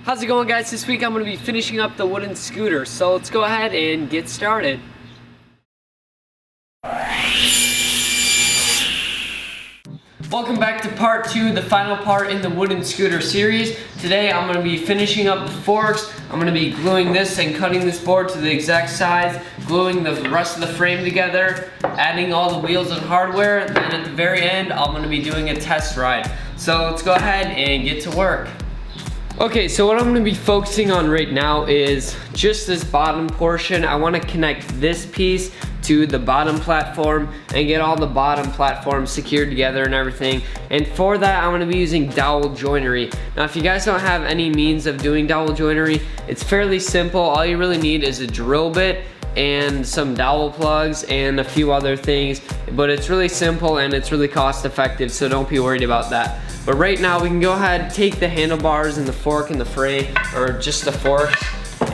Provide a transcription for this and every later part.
How's it going, guys? This week I'm going to be finishing up the wooden scooter, so let's go ahead and get started. Welcome back to part 2, the final part in the wooden scooter series. Today I'm going to be finishing up the forks. I'm going to be gluing this and cutting this board to the exact size, gluing the rest of the frame together, adding all the wheels and hardware, and then at the very end I'm going to be doing a test ride. So let's go ahead and get to work. Okay, so what I'm going to be focusing on right now is just this bottom portion. I want to connect this piece to the bottom platform and get all the bottom platforms secured together and everything. And for that, I'm going to be using dowel joinery. Now, if you guys don't have any means of doing dowel joinery, it's fairly simple. All you really need is a drill bit and some dowel plugs and a few other things, but it's really simple and it's really cost effective, so don't be worried about that. But right now we can go ahead and take the handlebars and the fork and the frame, or just the forks,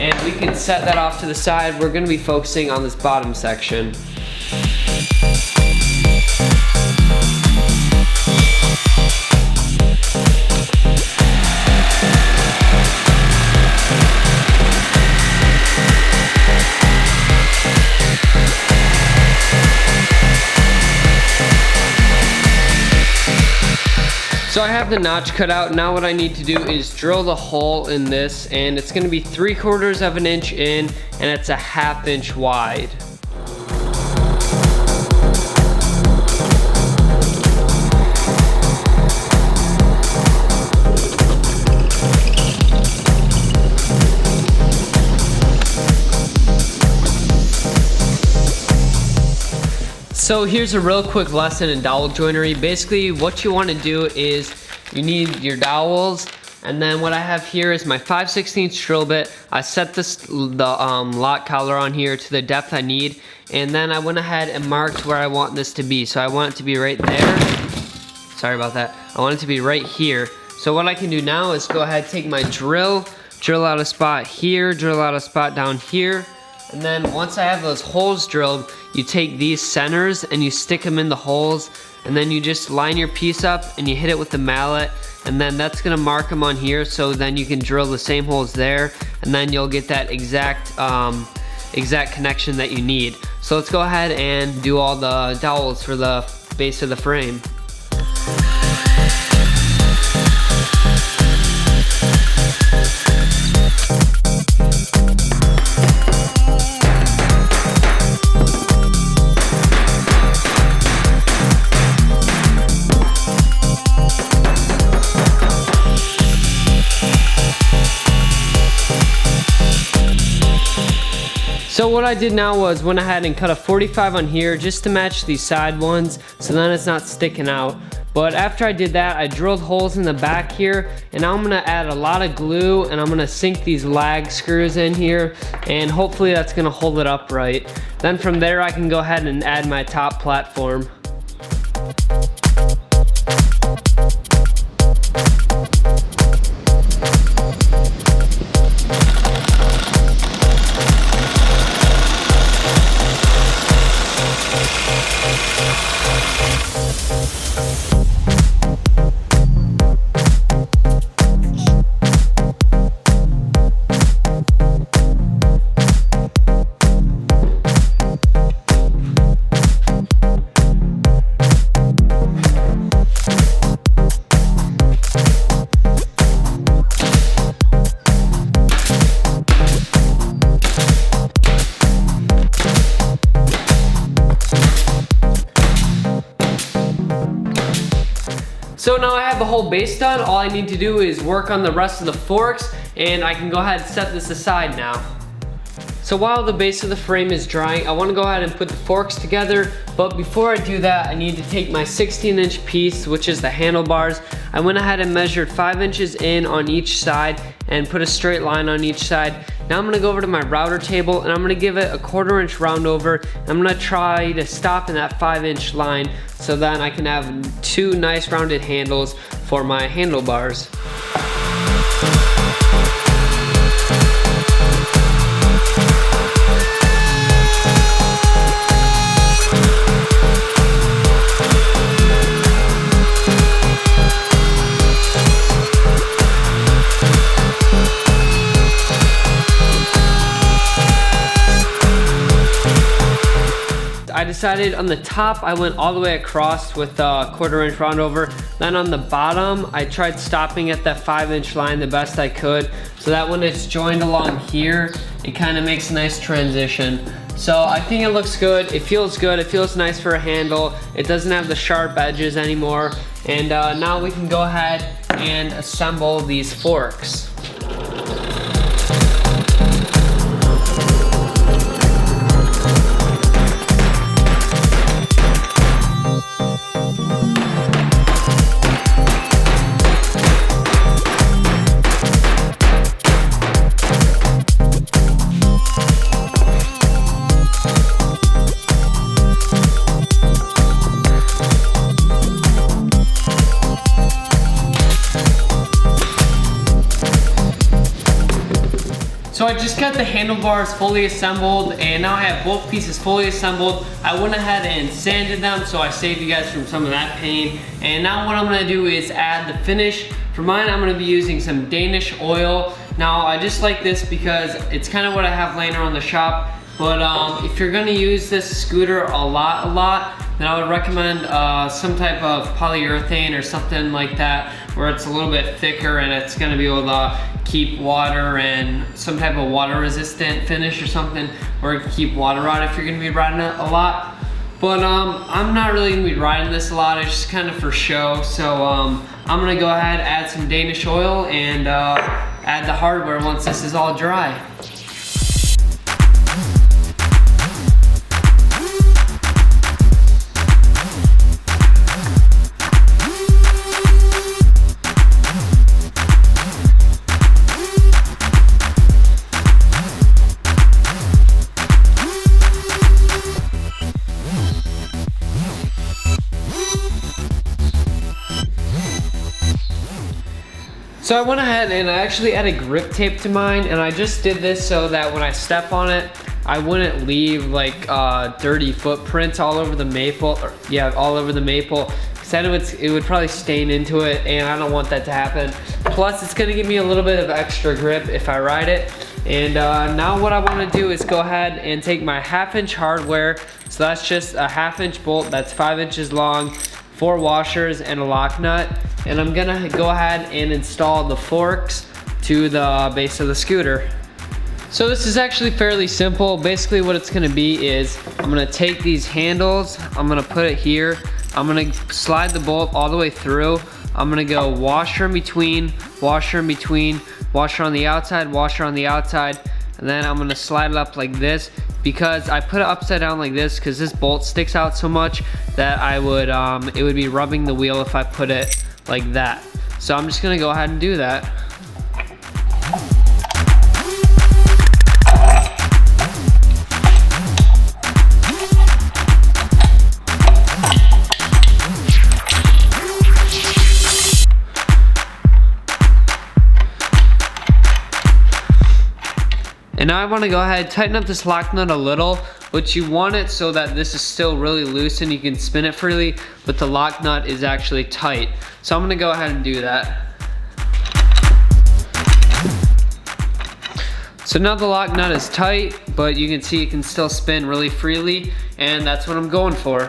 and we can set that off to the side. We're going to be focusing on this bottom section. So I have the notch cut out. Now what I need to do is drill the hole in this, and it's going to be 3/4 of an inch in, and it's a 1/2 inch wide. So here's a real quick lesson in dowel joinery. Basically what you want to do is you need your dowels, and then what I have here is my 5/16 drill bit. I set the lock collar on here to the depth I need, and then I went ahead and marked where I want this to be. So I want it to be right there. Sorry about that. I want it to be right here. So what I can do now is go ahead, take my drill out a spot here, drill out a spot down here. And then once I have those holes drilled, you take these centers and you stick them in the holes, and then you just line your piece up and you hit it with the mallet, and then that's gonna mark them on here, so then you can drill the same holes there, and then you'll get that exact connection that you need. So let's go ahead and do all the dowels for the base of the frame. So what I did now was went ahead and cut a 45 on here just to match these side ones, so then it's not sticking out. But after I did that, I drilled holes in the back here, and now I'm gonna add a lot of glue, and I'm gonna sink these lag screws in here, and hopefully that's gonna hold it upright. Then from there I can go ahead and add my top platform. So now I have the whole base done. All I need to do is work on the rest of the forks, and I can go ahead and set this aside now. So while the base of the frame is drying, I want to go ahead and put the forks together, but before I do that, I need to take my 16-inch piece, which is the handlebars. I went ahead and measured 5 inches in on each side and put a straight line on each side. Now I'm gonna go over to my router table, and I'm gonna give it a 1/4 inch round over. I'm gonna try to stop in that 5-inch line so that I can have 2 nice rounded handles for my handlebars. decided on the top, I went all the way across with a 1/4 inch round over. Then on the bottom, I tried stopping at that 5-inch line the best I could. So that when it's joined along here, it kind of makes a nice transition. So I think it looks good. It feels nice for a handle. It doesn't have the sharp edges anymore. And now we can go ahead and assemble these forks. So I just got the handlebars fully assembled, and now I have both pieces fully assembled. I went ahead and sanded them, so I saved you guys from some of that pain. And now what I'm gonna do is add the finish. For mine, I'm gonna be using some Danish oil. Now, I just like this because it's kind of what I have laying around the shop. But if you're gonna use this scooter a lot, then I would recommend some type of polyurethane or something like that, where it's a little bit thicker and it's gonna be able to keep water and some type of water resistant finish or something, or it can keep water out if you're gonna be riding it a lot. But I'm not really gonna be riding this a lot, it's just kind of for show. So I'm gonna go ahead, add some Danish oil, and add the hardware once this is all dry. So I went ahead and I actually added grip tape to mine, and I just did this so that when I step on it, I wouldn't leave like dirty footprints all over the maple, all over the maple. Because then it would probably stain into it, and I don't want that to happen. Plus, it's gonna give me a little bit of extra grip if I ride it. And now what I wanna do is go ahead and take my 1/2 inch hardware. So that's just a 1/2 inch bolt that's 5 inches long, 4 washers, and a lock nut. And I'm gonna go ahead and install the forks to the base of the scooter. So this is actually fairly simple. Basically what it's gonna be is, I'm gonna take these handles, I'm gonna put it here, I'm gonna slide the bolt all the way through, I'm gonna go washer in between, washer in between, washer on the outside, washer on the outside, and then I'm gonna slide it up like this, because I put it upside down like this because this bolt sticks out so much that I would, it would be rubbing the wheel if I put it like that. So I'm just gonna go ahead and do that. And now I want to go ahead and tighten up this lock nut a little, but you want it so that this is still really loose and you can spin it freely, but the lock nut is actually tight. So I'm gonna go ahead and do that. So now the lock nut is tight, but you can see it can still spin really freely, and that's what I'm going for.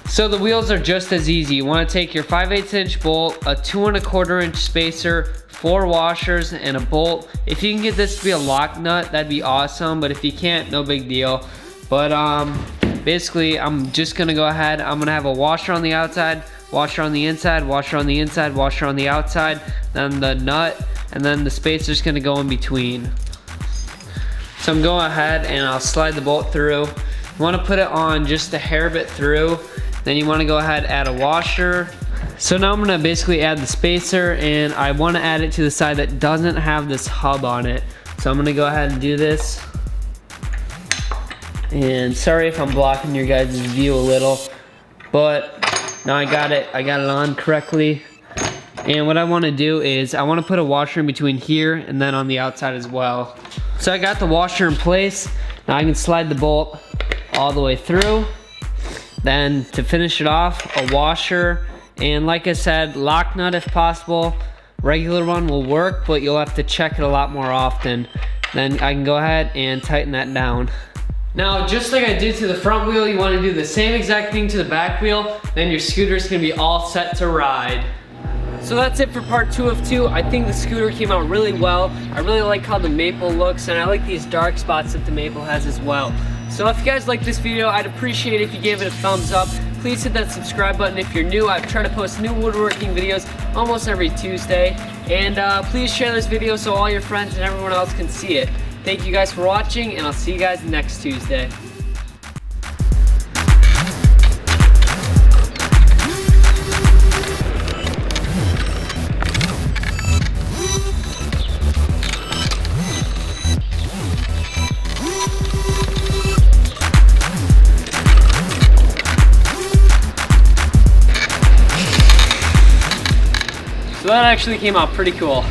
So the wheels are just as easy. You want to take your 5/8 inch bolt, a 2 1/4 inch spacer, 4 washers, and a bolt. If you can get this to be a lock nut, that'd be awesome, but if you can't, no big deal. But basically, I'm just gonna go ahead, I'm gonna have a washer on the outside, washer on the inside, washer on the inside, washer on the outside, then the nut, and then the spacer's gonna go in between. So I'm going ahead and I'll slide the bolt through. You wanna put it on just a hair bit through, then you wanna go ahead, add a washer. So now I'm gonna basically add the spacer, and I wanna add it to the side that doesn't have this hub on it. So I'm gonna go ahead and do this. And sorry if I'm blocking your guys' view a little, but now I got it on correctly. And what I wanna do is, I wanna put a washer in between here and then on the outside as well. So I got the washer in place. Now I can slide the bolt all the way through. Then to finish it off, a washer. And like I said, lock nut if possible. Regular one will work, but you'll have to check it a lot more often. Then I can go ahead and tighten that down. Now, just like I did to the front wheel, you want to do the same exact thing to the back wheel, then your scooter's gonna be all set to ride. So that's it for part 2 of 2. I think the scooter came out really well. I really like how the maple looks, and I like these dark spots that the maple has as well. So if you guys like this video, I'd appreciate it if you gave it a thumbs up. Please hit that subscribe button if you're new. I try to post new woodworking videos almost every Tuesday. And please share this video so all your friends and everyone else can see it. Thank you guys for watching, and I'll see you guys next Tuesday. So that actually came out pretty cool.